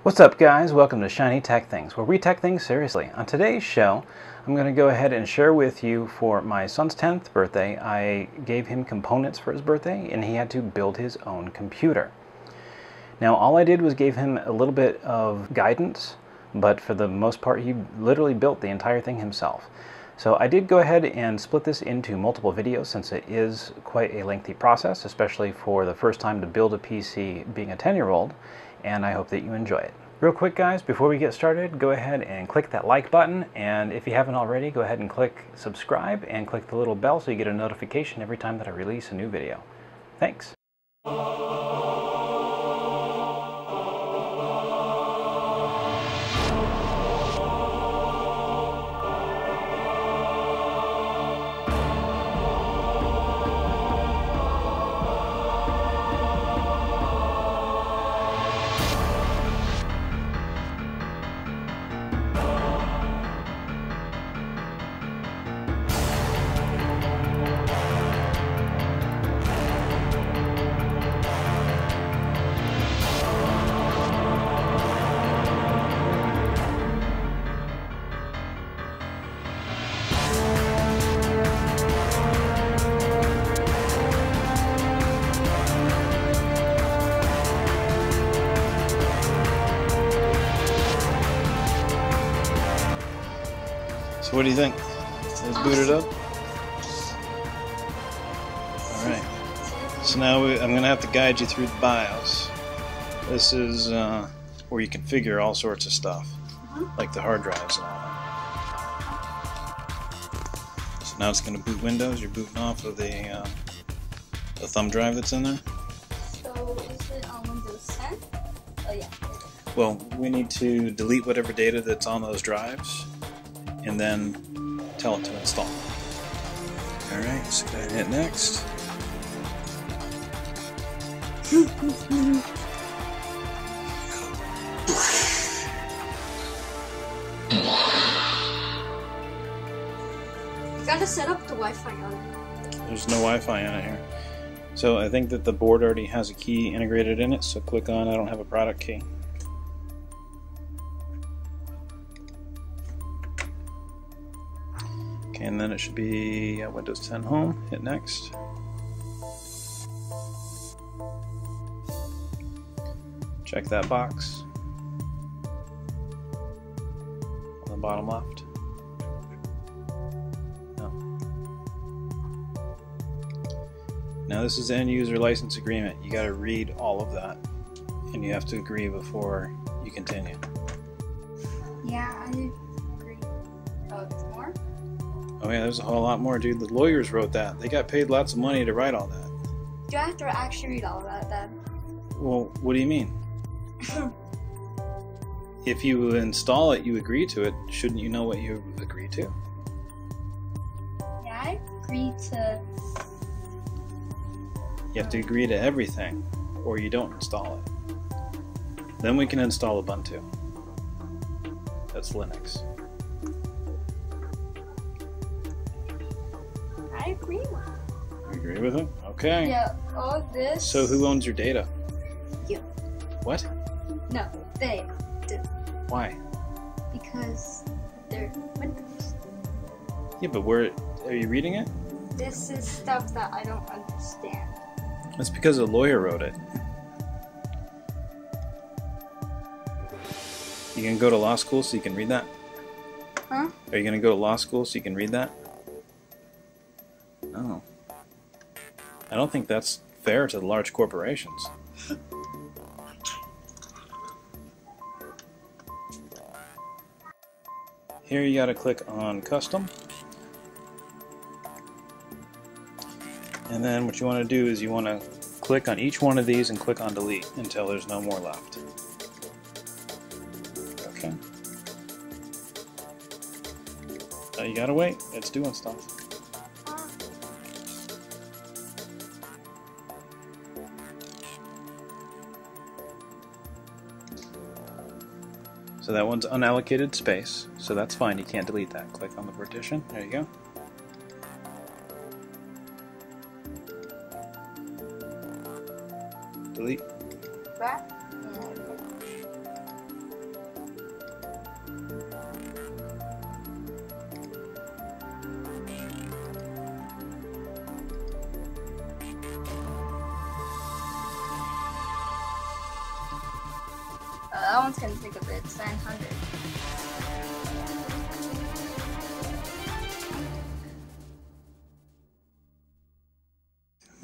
What's up guys, welcome to Shiny Tech Things, where we tech things seriously. On today's show, I'm going to go ahead and share with you for my son's 10th birthday, I gave him components for his birthday and he had to build his own computer. Now all I did was gave him a little bit of guidance, but for the most part he literally built the entire thing himself. So I did go ahead and split this into multiple videos since it is quite a lengthy process, especially for the first time to build a PC being a 10-year-old, and I hope that you enjoy it. Real quick guys, before we get started, go ahead and click that like button, and if you haven't already, go ahead and click subscribe and click the little bell so you get a notification every time that I release a new video. Thanks! So what do you think? Let's boot it up. Alright. So now I'm going to have to guide you through the BIOS. This is where you configure all sorts of stuff, like the hard drives and all that. So now it's going to boot Windows. You're booting off of the thumb drive that's in there. So is it on Windows 10? Oh yeah. Well, we need to delete whatever data that's on those drives, and then tell it to install. Alright, so go ahead and hit next. You gotta set up the Wi-Fi on it. There's no Wi-Fi on it here. So I think that the board already has a key integrated in it, so click on I don't have a product key. Okay, and then it should be Windows 10 Home. Hit next. Check that box on the bottom left. No. Now this is the end user license agreement. You got to read all of that, and you have to agree before you continue. Yeah, I agree. Oh, there's more? Oh yeah, there's a whole lot more, dude. The lawyers wrote that. They got paid lots of money to write all that. Do I have to actually read all that then? Well, what do you mean? If you install it, you agree to it. Shouldn't you know what you agree to? Yeah, I agree to... You have to agree to everything, or you don't install it. Then we can install Ubuntu. That's Linux. I agree with it. You agree with it? Okay. Yeah, all this... So who owns your data? You. What? No, they do. Why? Because they're Windows. Yeah, but where are you reading it? This is stuff that I don't understand. That's because a lawyer wrote it. You gonna go to law school so you can read that? Huh? Are you gonna go to law school so you can read that? No. I don't think that's fair to the large corporations. Here you gotta click on custom. And then what you want to do is you want to click on each one of these and click on delete until there's no more left. Okay. So you gotta wait. It's doing stuff. So that one's unallocated space, so that's fine. You can't delete that. Click on the partition. There you go. delete. Back. That one's gonna take a bit. It's 900.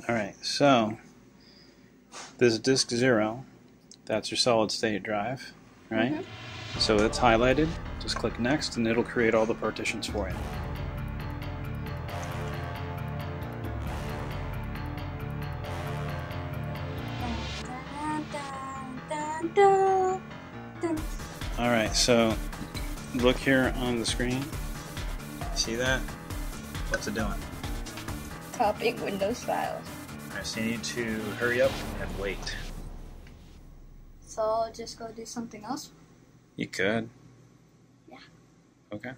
Alright, so this disk 0, that's your solid state drive, right? Mm-hmm. So it's highlighted. Just click next and it'll create all the partitions for you. Alright, so look here on the screen. See that? What's it doing? Copying Windows files. Alright, so you need to hurry up and wait. So I'll just go do something else. You could. Yeah. Okay.